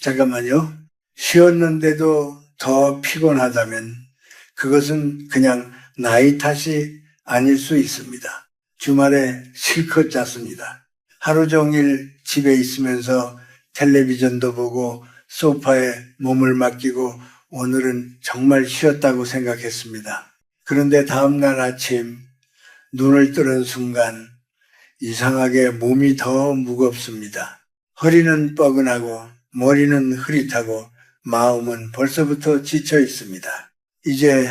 잠깐만요. 쉬었는데도 더 피곤하다면 그것은 그냥 나이 탓이 아닐 수 있습니다. 주말에 실컷 잤습니다. 하루 종일 집에 있으면서 텔레비전도 보고 소파에 몸을 맡기고 오늘은 정말 쉬었다고 생각했습니다. 그런데 다음날 아침 눈을 뜨는 순간 이상하게 몸이 더 무겁습니다. 허리는 뻐근하고 머리는 흐릿하고 마음은 벌써부터 지쳐 있습니다. 이제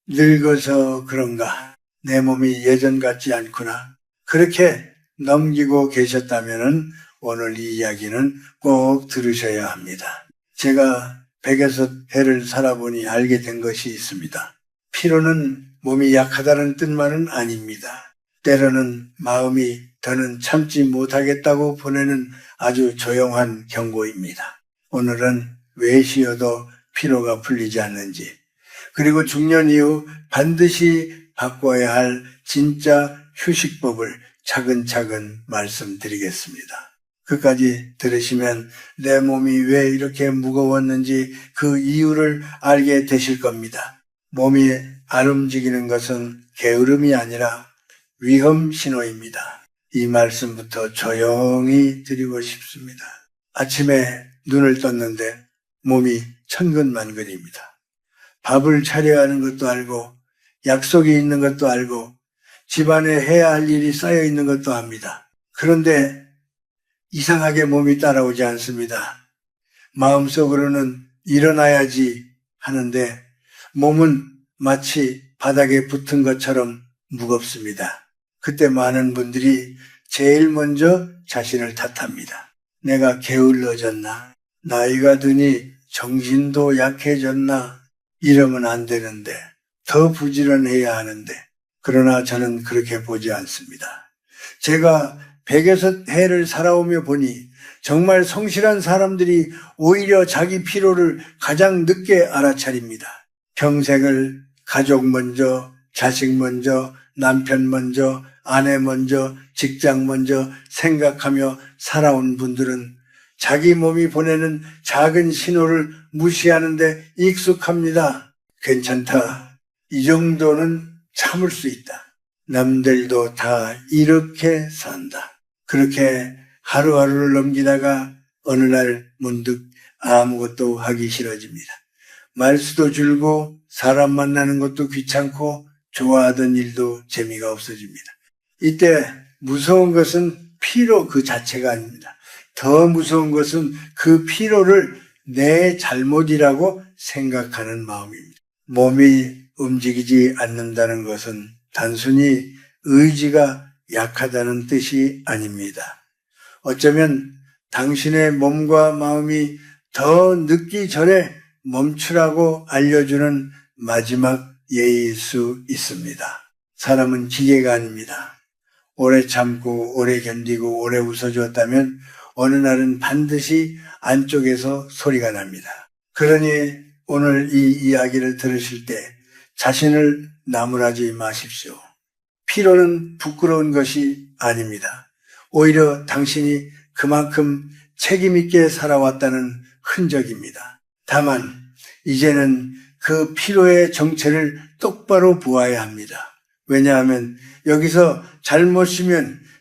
늙어서 그런가 내 몸이 예전 같지 않구나. 그렇게 넘기고 계셨다면 오늘 이 이야기는 꼭 들으셔야 합니다. 제가 106해를 살아보니 알게 된 것이 있습니다. 피로는 몸이 약하다는 뜻만은 아닙니다. 때로는 마음이 더는 참지 못하겠다고 보내는 아주 조용한 경고입니다. 오늘은 왜 쉬어도 피로가 풀리지 않는지, 그리고 중년 이후 반드시 바꿔야 할 진짜 휴식법을 차근차근 말씀드리겠습니다. 끝까지 들으시면 내 몸이 왜 이렇게 무거웠는지 그 이유를 알게 되실 겁니다. 몸이 안 움직이는 것은 게으름이 아니라 위험 신호입니다. 이 말씀부터 조용히 드리고 싶습니다. 아침에 눈을 떴는데 몸이 천근만근입니다. 밥을 차려야 하는 것도 알고 약속이 있는 것도 알고 집안에 해야 할 일이 쌓여 있는 것도 압니다. 그런데 이상하게 몸이 따라오지 않습니다. 마음속으로는 일어나야지 하는데 몸은 마치 바닥에 붙은 것처럼 무겁습니다. 그때 많은 분들이 제일 먼저 자신을 탓합니다. 내가 게을러졌나? 나이가 드니 정신도 약해졌나? 이러면 안 되는데, 더 부지런해야 하는데. 그러나 저는 그렇게 보지 않습니다. 제가 106해를 살아오며 보니 정말 성실한 사람들이 오히려 자기 피로를 가장 늦게 알아차립니다. 평생을 가족 먼저, 자식 먼저, 남편 먼저, 아내 먼저, 직장 먼저 생각하며 살아온 분들은 자기 몸이 보내는 작은 신호를 무시하는데 익숙합니다. 괜찮다. 이 정도는 참을 수 있다. 남들도 다 이렇게 산다. 그렇게 하루하루를 넘기다가 어느 날 문득 아무것도 하기 싫어집니다. 말수도 줄고 사람 만나는 것도 귀찮고 좋아하던 일도 재미가 없어집니다. 이때 무서운 것은 피로 그 자체가 아닙니다. 더 무서운 것은 그 피로를 내 잘못이라고 생각하는 마음입니다. 몸이 움직이지 않는다는 것은 단순히 의지가 약하다는 뜻이 아닙니다. 어쩌면 당신의 몸과 마음이 더 늦기 전에 멈추라고 알려주는 마지막 예일 수 있습니다. 사람은 기계가 아닙니다. 오래 참고 오래 견디고 오래 웃어주었다면 어느 날은 반드시 안쪽에서 소리가 납니다. 그러니 오늘 이 이야기를 들으실 때 자신을 나무라지 마십시오. 피로는 부끄러운 것이 아닙니다. 오히려 당신이 그만큼 책임있게 살아왔다는 흔적입니다. 다만 이제는 그 피로의 정체를 똑바로 보아야 합니다. 왜냐하면 여기서 잘못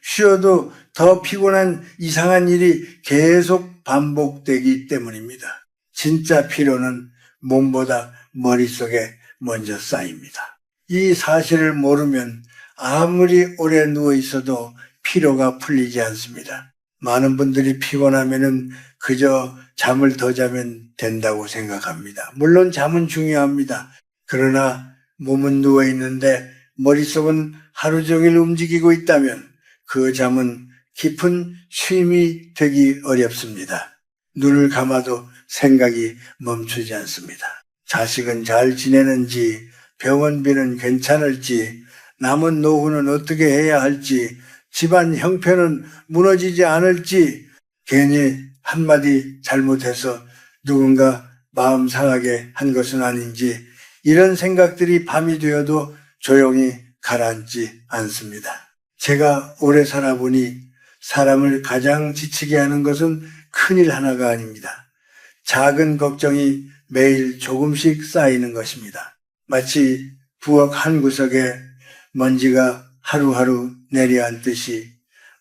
쉬어도 더 피곤한 이상한 일이 계속 반복되기 때문입니다. 진짜 피로는 몸보다 머릿속에 먼저 쌓입니다. 이 사실을 모르면 아무리 오래 누워 있어도 피로가 풀리지 않습니다. 많은 분들이 피곤하면은 그저 잠을 더 자면 된다고 생각합니다. 물론 잠은 중요합니다. 그러나 몸은 누워 있는데 머릿속은 하루 종일 움직이고 있다면 그 잠은 깊은 쉼이 되기 어렵습니다. 눈을 감아도 생각이 멈추지 않습니다. 자식은 잘 지내는지, 병원비는 괜찮을지, 남은 노후는 어떻게 해야 할지, 집안 형편은 무너지지 않을지, 괜히 한마디 잘못해서 누군가 마음 상하게 한 것은 아닌지, 이런 생각들이 밤이 되어도 조용히 가라앉지 않습니다. 제가 오래 살아보니 사람을 가장 지치게 하는 것은 큰일 하나가 아닙니다. 작은 걱정이 매일 조금씩 쌓이는 것입니다. 마치 부엌 한 구석에 먼지가 하루하루 내려앉듯이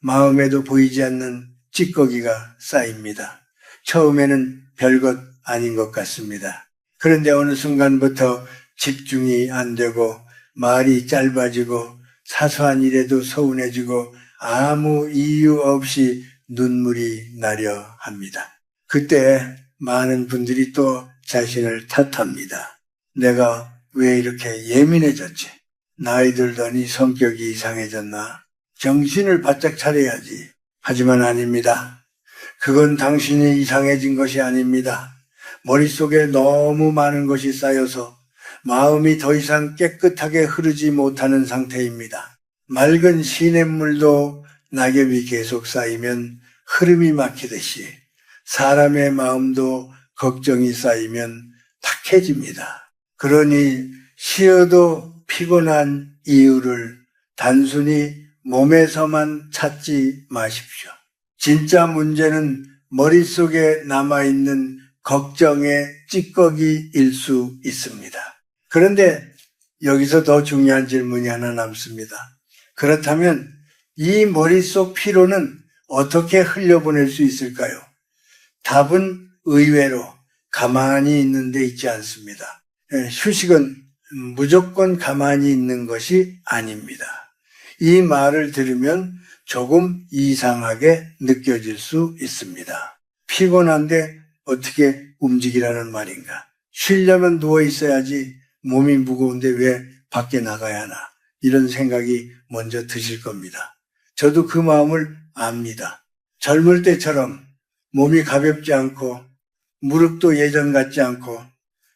마음에도 보이지 않는 찌꺼기가 쌓입니다. 처음에는 별것 아닌 것 같습니다. 그런데 어느 순간부터 집중이 안 되고 말이 짧아지고 사소한 일에도 서운해지고 아무 이유 없이 눈물이 나려 합니다. 그때 많은 분들이 또 자신을 탓합니다. 내가 왜 이렇게 예민해졌지? 나이 들더니 성격이 이상해졌나? 정신을 바짝 차려야지. 하지만 아닙니다. 그건 당신이 이상해진 것이 아닙니다. 머릿속에 너무 많은 것이 쌓여서 마음이 더 이상 깨끗하게 흐르지 못하는 상태입니다. 맑은 시냇물도 낙엽이 계속 쌓이면 흐름이 막히듯이 사람의 마음도 걱정이 쌓이면 탁해집니다. 그러니 쉬어도 피곤한 이유를 단순히 몸에서만 찾지 마십시오. 진짜 문제는 머릿속에 남아있는 걱정의 찌꺼기일 수 있습니다. 그런데 여기서 더 중요한 질문이 하나 남습니다. 그렇다면 이 머릿속 피로는 어떻게 흘려보낼 수 있을까요? 답은 의외로 가만히 있는 데 있지 않습니다. 휴식은 무조건 가만히 있는 것이 아닙니다. 이 말을 들으면 조금 이상하게 느껴질 수 있습니다. 피곤한데 어떻게 움직이라는 말인가? 쉬려면 누워 있어야지 몸이 무거운데 왜 밖에 나가야 하나? 이런 생각이 먼저 드실 겁니다. 저도 그 마음을 압니다. 젊을 때처럼 몸이 가볍지 않고 무릎도 예전 같지 않고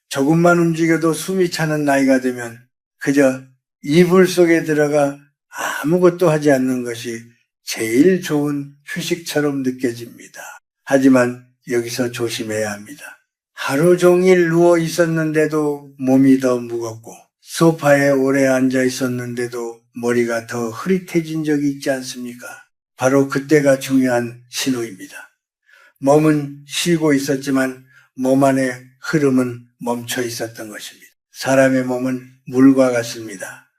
조금만 움직여도 숨이 차는 나이가 되면 그저 이불 속에 들어가 아무것도 하지 않는 것이 제일 좋은 휴식처럼 느껴집니다. 하지만 여기서 조심해야 합니다. 하루 종일 누워 있었는데도 몸이 더 무겁고 소파에 오래 앉아 있었는데도 머리가 더 흐릿해진 적이 있지 않습니까? 바로 그때가 중요한 신호입니다. 몸은 쉬고 있었지만 몸 안의 흐름은 멈춰 있었던 것입니다. 사람의 몸은 물과 같습니다.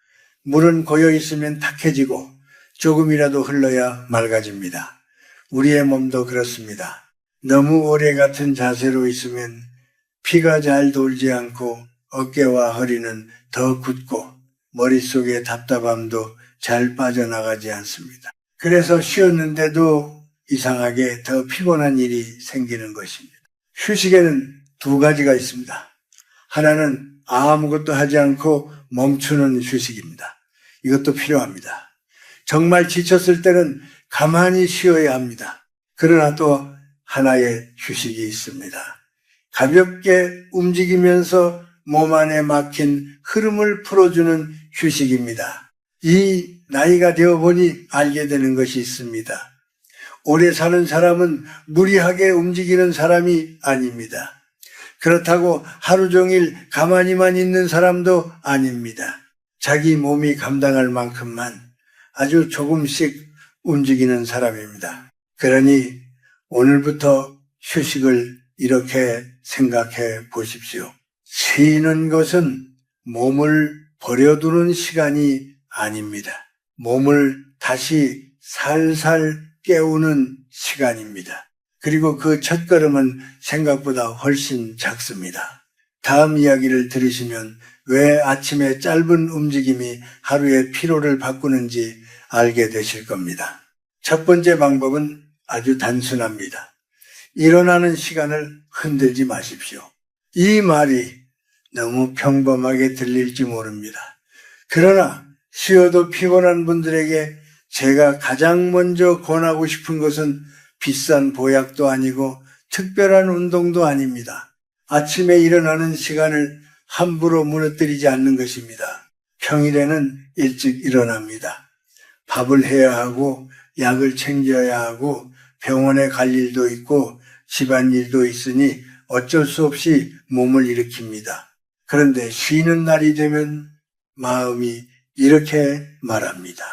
물은 고여 있으면 탁해지고 조금이라도 흘러야 맑아집니다. 우리의 몸도 그렇습니다. 너무 오래 같은 자세로 있으면 피가 잘 돌지 않고 어깨와 허리는 더 굳고 머릿속의 답답함도 잘 빠져나가지 않습니다. 그래서 쉬었는데도 이상하게 더 피곤한 일이 생기는 것입니다. 휴식에는 두 가지가 있습니다. 하나는 아무것도 하지 않고 멈추는 휴식입니다. 이것도 필요합니다. 정말 지쳤을 때는 가만히 쉬어야 합니다. 그러나 또 하나의 휴식이 있습니다. 가볍게 움직이면서 몸 안에 막힌 흐름을 풀어주는 휴식입니다. 이 나이가 되어보니 알게 되는 것이 있습니다. 오래 사는 사람은 무리하게 움직이는 사람이 아닙니다. 그렇다고 하루 종일 가만히만 있는 사람도 아닙니다. 자기 몸이 감당할 만큼만 아주 조금씩 움직이는 사람입니다. 그러니 오늘부터 휴식을 이렇게 생각해 보십시오. 쉬는 것은 몸을 버려두는 시간이 아닙니다. 몸을 다시 살살 깨우는 시간입니다. 그리고 그 첫걸음은 생각보다 훨씬 작습니다. 다음 이야기를 들으시면 왜 아침에 짧은 움직임이 하루의 피로를 바꾸는지 알게 되실 겁니다. 첫 번째 방법은 아주 단순합니다. 일어나는 시간을 흔들지 마십시오. 이 말이 너무 평범하게 들릴지 모릅니다. 그러나 쉬어도 피곤한 분들에게 제가 가장 먼저 권하고 싶은 것은 비싼 보약도 아니고 특별한 운동도 아닙니다. 아침에 일어나는 시간을 함부로 무너뜨리지 않는 것입니다. 평일에는 일찍 일어납니다. 밥을 해야 하고 약을 챙겨야 하고 병원에 갈 일도 있고 집안일도 있으니 어쩔 수 없이 몸을 일으킵니다. 그런데 쉬는 날이 되면 마음이 이렇게 말합니다.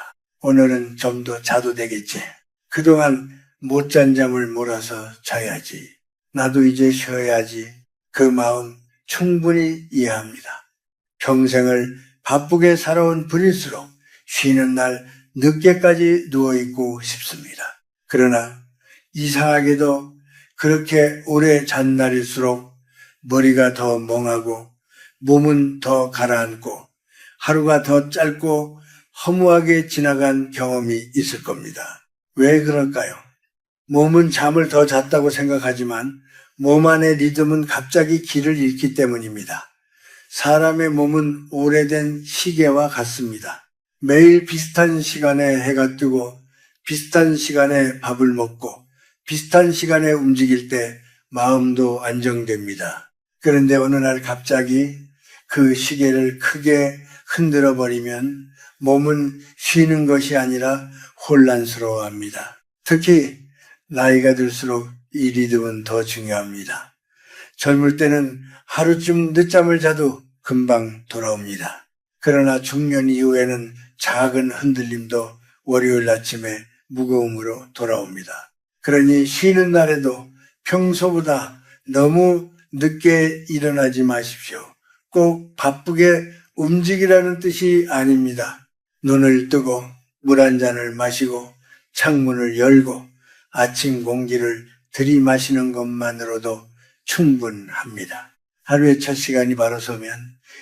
오늘은 좀 더 자도 되겠지. 그동안 못 잔 잠을 몰아서 자야지. 나도 이제 쉬어야지. 그 마음 충분히 이해합니다. 평생을 바쁘게 살아온 분일수록 쉬는 날 늦게까지 누워있고 싶습니다. 그러나 이상하게도 그렇게 오래 잔 날일수록 머리가 더 멍하고 몸은 더 가라앉고 하루가 더 짧고 허무하게 지나간 경험이 있을 겁니다. 왜 그럴까요? 몸은 잠을 더 잤다고 생각하지만 몸 안의 리듬은 갑자기 길을 잃기 때문입니다. 사람의 몸은 오래된 시계와 같습니다. 매일 비슷한 시간에 해가 뜨고 비슷한 시간에 밥을 먹고 비슷한 시간에 움직일 때 마음도 안정됩니다. 그런데 어느 날 갑자기 그 시계를 크게 흔들어 버리면 몸은 쉬는 것이 아니라 혼란스러워합니다. 특히 나이가 들수록 이 리듬은 더 중요합니다. 젊을 때는 하루쯤 늦잠을 자도 금방 돌아옵니다. 그러나 중년 이후에는 작은 흔들림도 월요일 아침에 무거움으로 돌아옵니다. 그러니 쉬는 날에도 평소보다 너무 늦게 일어나지 마십시오. 꼭 바쁘게 움직이라는 뜻이 아닙니다. 눈을 뜨고 물 한 잔을 마시고 창문을 열고 아침 공기를 들이마시는 것만으로도 충분합니다. 하루의 첫 시간이 바로 서면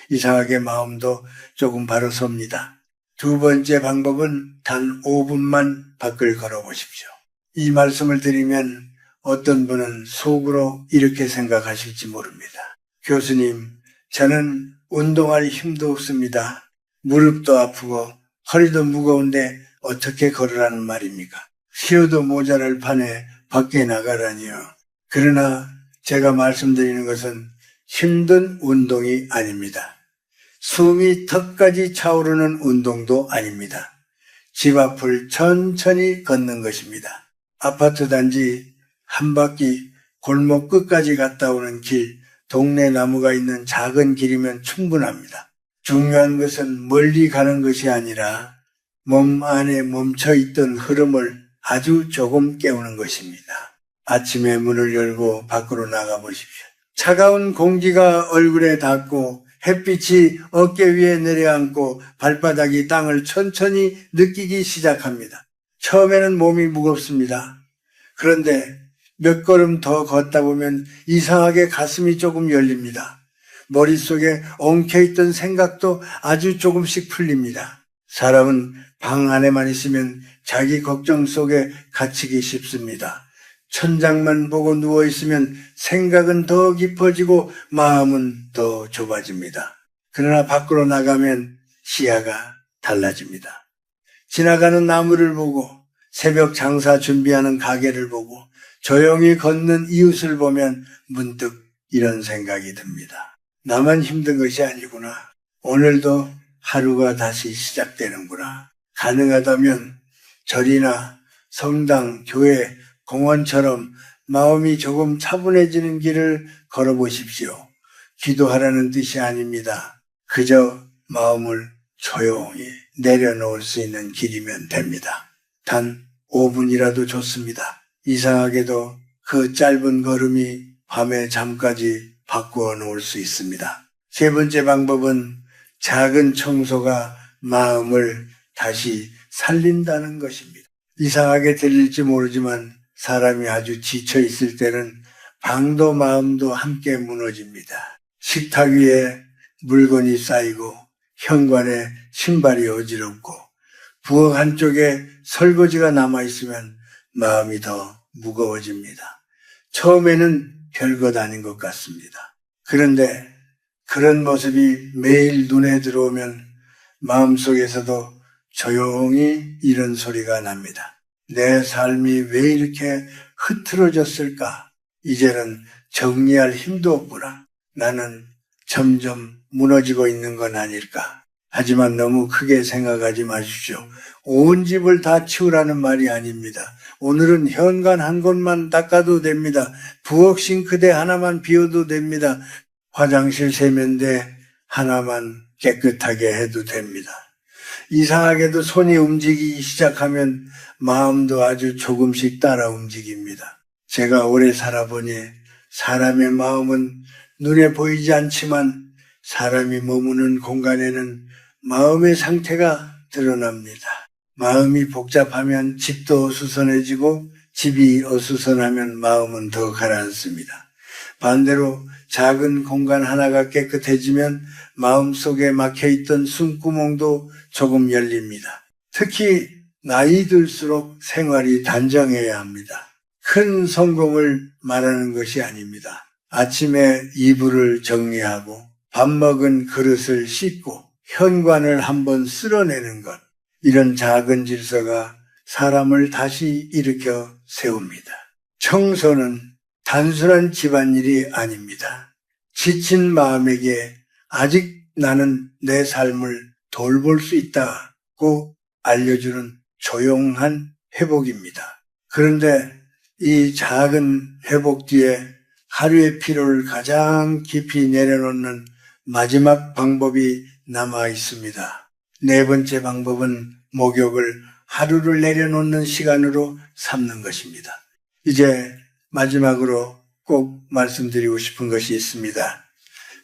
이상하게 마음도 조금 바로 섭니다. 두 번째 방법은 단 5분만 밖을 걸어보십시오. 이 말씀을 드리면 어떤 분은 속으로 이렇게 생각하실지 모릅니다. 교수님, 저는 운동할 힘도 없습니다. 무릎도 아프고 허리도 무거운데 어떻게 걸으라는 말입니까? 쉬어도 모자랄 판에 밖에 나가라니요. 그러나 제가 말씀드리는 것은 힘든 운동이 아닙니다. 숨이 턱까지 차오르는 운동도 아닙니다. 집 앞을 천천히 걷는 것입니다. 아파트 단지 한 바퀴 골목 끝까지 갔다 오는 길, 동네 나무가 있는 작은 길이면 충분합니다. 중요한 것은 멀리 가는 것이 아니라 몸 안에 멈춰있던 흐름을 아주 조금 깨우는 것입니다. 아침에 문을 열고 밖으로 나가보십시오. 차가운 공기가 얼굴에 닿고 햇빛이 어깨 위에 내려앉고 발바닥이 땅을 천천히 느끼기 시작합니다. 처음에는 몸이 무겁습니다. 그런데 몇 걸음 더 걷다 보면 이상하게 가슴이 조금 열립니다. 머릿속에 엉켜있던 생각도 아주 조금씩 풀립니다. 사람은 방 안에만 있으면 자기 걱정 속에 갇히기 쉽습니다. 천장만 보고 누워있으면 생각은 더 깊어지고 마음은 더 좁아집니다. 그러나 밖으로 나가면 시야가 달라집니다. 지나가는 나무를 보고 새벽 장사 준비하는 가게를 보고 조용히 걷는 이웃을 보면 문득 이런 생각이 듭니다. 나만 힘든 것이 아니구나. 오늘도 하루가 다시 시작되는구나. 가능하다면 절이나 성당, 교회, 공원처럼 마음이 조금 차분해지는 길을 걸어보십시오. 기도하라는 뜻이 아닙니다. 그저 마음을 조용히 내려놓을 수 있는 길이면 됩니다. 단 5분이라도 좋습니다. 이상하게도 그 짧은 걸음이 밤의 잠까지 바꾸어 놓을 수 있습니다. 세 번째 방법은 작은 청소가 마음을 다시 살린다는 것입니다. 이상하게 들릴지 모르지만 사람이 아주 지쳐 있을 때는 방도 마음도 함께 무너집니다. 식탁 위에 물건이 쌓이고 현관에 신발이 어지럽고 부엌 한쪽에 설거지가 남아있으면 마음이 더 무거워집니다. 처음에는 별것 아닌 것 같습니다. 그런데 그런 모습이 매일 눈에 들어오면 마음속에서도 조용히 이런 소리가 납니다. 내 삶이 왜 이렇게 흐트러졌을까? 이제는 정리할 힘도 없구나. 나는 점점 무너지고 있는 건 아닐까? 하지만 너무 크게 생각하지 마십시오. 온 집을 다 치우라는 말이 아닙니다. 오늘은 현관 한 곳만 닦아도 됩니다. 부엌 싱크대 하나만 비워도 됩니다. 화장실 세면대 하나만 깨끗하게 해도 됩니다. 이상하게도 손이 움직이기 시작하면 마음도 아주 조금씩 따라 움직입니다. 제가 오래 살아보니 사람의 마음은 눈에 보이지 않지만 사람이 머무는 공간에는 마음의 상태가 드러납니다. 마음이 복잡하면 집도 어수선해지고 집이 어수선하면 마음은 더 가라앉습니다. 반대로 작은 공간 하나가 깨끗해지면 마음속에 막혀있던 숨구멍도 조금 열립니다. 특히 나이 들수록 생활이 단정해야 합니다. 큰 성공을 말하는 것이 아닙니다. 아침에 이불을 정리하고 밥 먹은 그릇을 씻고 현관을 한번 쓸어내는 것, 이런 작은 질서가 사람을 다시 일으켜 세웁니다. 청소는 단순한 집안일이 아닙니다. 지친 마음에게 아직 나는 내 삶을 돌볼 수 있다고 알려주는 조용한 회복입니다. 그런데 이 작은 회복 뒤에 하루의 피로를 가장 깊이 내려놓는 마지막 방법이 남아 있습니다. 네 번째 방법은 목욕을 하루를 내려놓는 시간으로 삼는 것입니다. 이제 마지막으로 꼭 말씀드리고 싶은 것이 있습니다.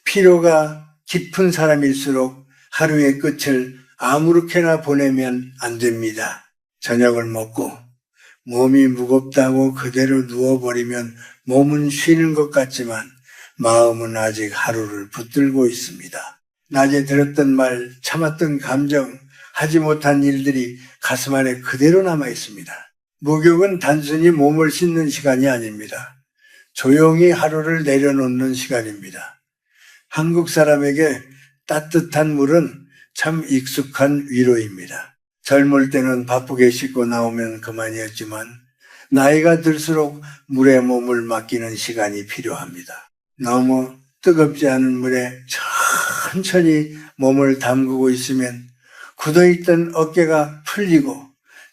피로가 깊은 사람일수록 하루의 끝을 아무렇게나 보내면 안 됩니다. 저녁을 먹고 몸이 무겁다고 그대로 누워버리면 몸은 쉬는 것 같지만 마음은 아직 하루를 붙들고 있습니다. 낮에 들었던 말, 참았던 감정, 하지 못한 일들이 가슴 안에 그대로 남아 있습니다. 목욕은 단순히 몸을 씻는 시간이 아닙니다. 조용히 하루를 내려놓는 시간입니다. 한국 사람에게 따뜻한 물은 참 익숙한 위로입니다. 젊을 때는 바쁘게 씻고 나오면 그만이었지만 나이가 들수록 물에 몸을 맡기는 시간이 필요합니다. 너무 뜨겁지 않은 물에 천천히 몸을 담그고 있으면 굳어있던 어깨가 풀리고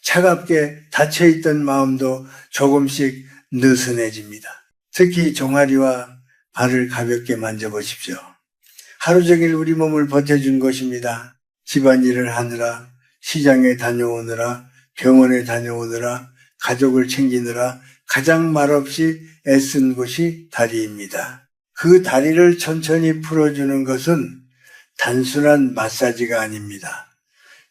차갑게 닫혀있던 마음도 조금씩 느슨해집니다. 특히 종아리와 발을 가볍게 만져보십시오. 하루 종일 우리 몸을 버텨준 것입니다. 집안일을 하느라, 시장에 다녀오느라, 병원에 다녀오느라, 가족을 챙기느라 가장 말없이 애쓴 곳이 다리입니다. 그 다리를 천천히 풀어주는 것은 단순한 마사지가 아닙니다.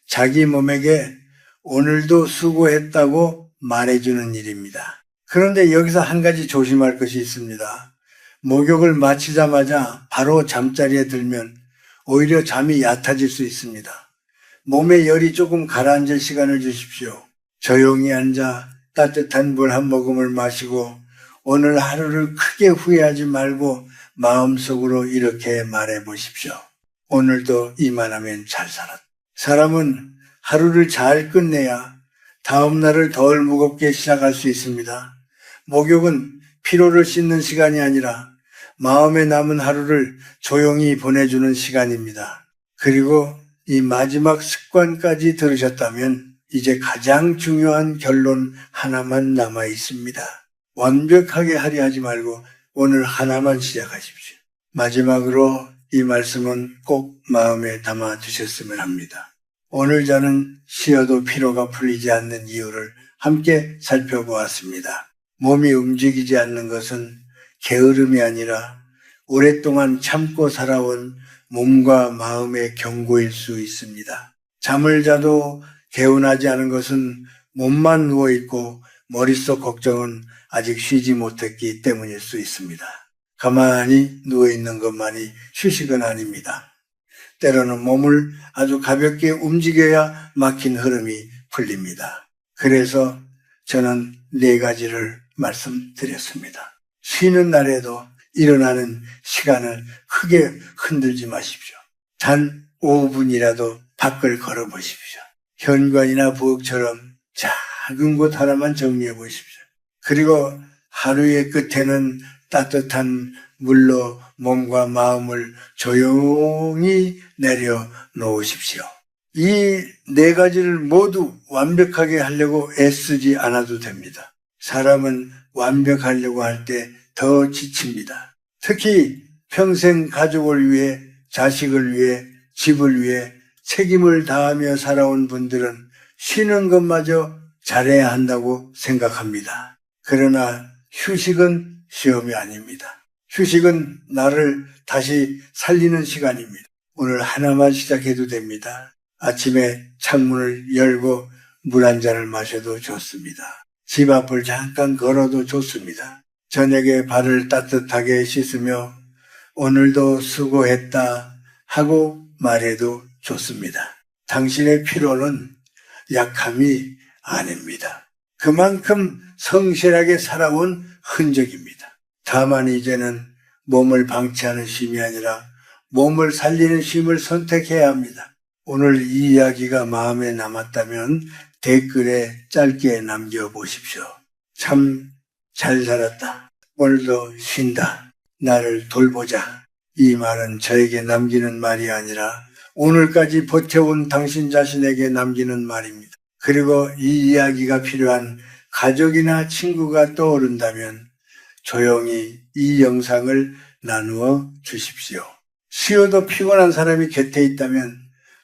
자기 몸에게 오늘도 수고했다고 말해주는 일입니다. 그런데 여기서 한 가지 조심할 것이 있습니다. 목욕을 마치자마자 바로 잠자리에 들면 오히려 잠이 얕아질 수 있습니다. 몸에 열이 조금 가라앉을 시간을 주십시오. 조용히 앉아 따뜻한 물 한 모금을 마시고 오늘 하루를 크게 후회하지 말고 마음속으로 이렇게 말해 보십시오. 오늘도 이만하면 잘 살았다. 사람은 하루를 잘 끝내야 다음 날을 덜 무겁게 시작할 수 있습니다. 목욕은 피로를 씻는 시간이 아니라 마음에 남은 하루를 조용히 보내주는 시간입니다. 그리고 이 마지막 습관까지 들으셨다면 이제 가장 중요한 결론 하나만 남아 있습니다. 완벽하게 하려 하지 말고 오늘 하나만 시작하십시오. 마지막으로 이 말씀은 꼭 마음에 담아 두셨으면 합니다. 오늘 저는 쉬어도 피로가 풀리지 않는 이유를 함께 살펴보았습니다. 몸이 움직이지 않는 것은 게으름이 아니라 오랫동안 참고 살아온 몸과 마음의 경고일 수 있습니다. 잠을 자도 개운하지 않은 것은 몸만 누워있고 머릿속 걱정은 아직 쉬지 못했기 때문일 수 있습니다. 가만히 누워있는 것만이 휴식은 아닙니다. 때로는 몸을 아주 가볍게 움직여야 막힌 흐름이 풀립니다. 그래서 저는 4가지를 말씀드렸습니다. 쉬는 날에도 일어나는 시간을 크게 흔들지 마십시오. 단 5분이라도 밖을 걸어보십시오. 현관이나 부엌처럼 작은 곳 하나만 정리해 보십시오. 그리고 하루의 끝에는 따뜻한 물로 몸과 마음을 조용히 내려놓으십시오. 이 4가지를 모두 완벽하게 하려고 애쓰지 않아도 됩니다. 사람은 완벽하려고 할 때 더 지칩니다. 특히 평생 가족을 위해, 자식을 위해, 집을 위해 책임을 다하며 살아온 분들은 쉬는 것마저 잘해야 한다고 생각합니다. 그러나 휴식은 시험이 아닙니다. 휴식은 나를 다시 살리는 시간입니다. 오늘 하나만 시작해도 됩니다. 아침에 창문을 열고 물 한 잔을 마셔도 좋습니다. 집 앞을 잠깐 걸어도 좋습니다. 저녁에 발을 따뜻하게 씻으며 오늘도 수고했다 하고 말해도 좋습니다. 당신의 피로는 약함이 아닙니다. 그만큼 성실하게 살아온 흔적입니다. 다만 이제는 몸을 방치하는 쉼이 아니라 몸을 살리는 쉼을 선택해야 합니다. 오늘 이 이야기가 마음에 남았다면 댓글에 짧게 남겨보십시오. 참 잘 살았다. 오늘도 쉰다. 나를 돌보자. 이 말은 저에게 남기는 말이 아니라 오늘까지 버텨온 당신 자신에게 남기는 말입니다. 그리고 이 이야기가 필요한 가족이나 친구가 떠오른다면 조용히 이 영상을 나누어 주십시오. 쉬어도 피곤한 사람이 곁에 있다면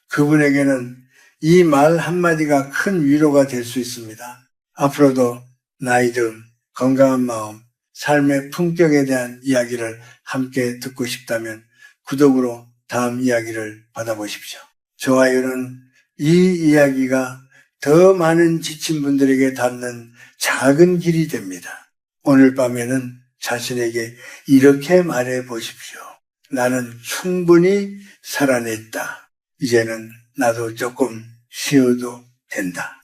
그분에게는 이 말 한마디가 큰 위로가 될 수 있습니다. 앞으로도 나이 든 건강한 마음, 삶의 품격에 대한 이야기를 함께 듣고 싶다면 구독으로 다음 이야기를 받아보십시오. 좋아요는 이 이야기가 더 많은 지친 분들에게 닿는 작은 길이 됩니다. 오늘 밤에는 자신에게 이렇게 말해 보십시오. 나는 충분히 살아냈다. 이제는 나도 조금 쉬어도 된다.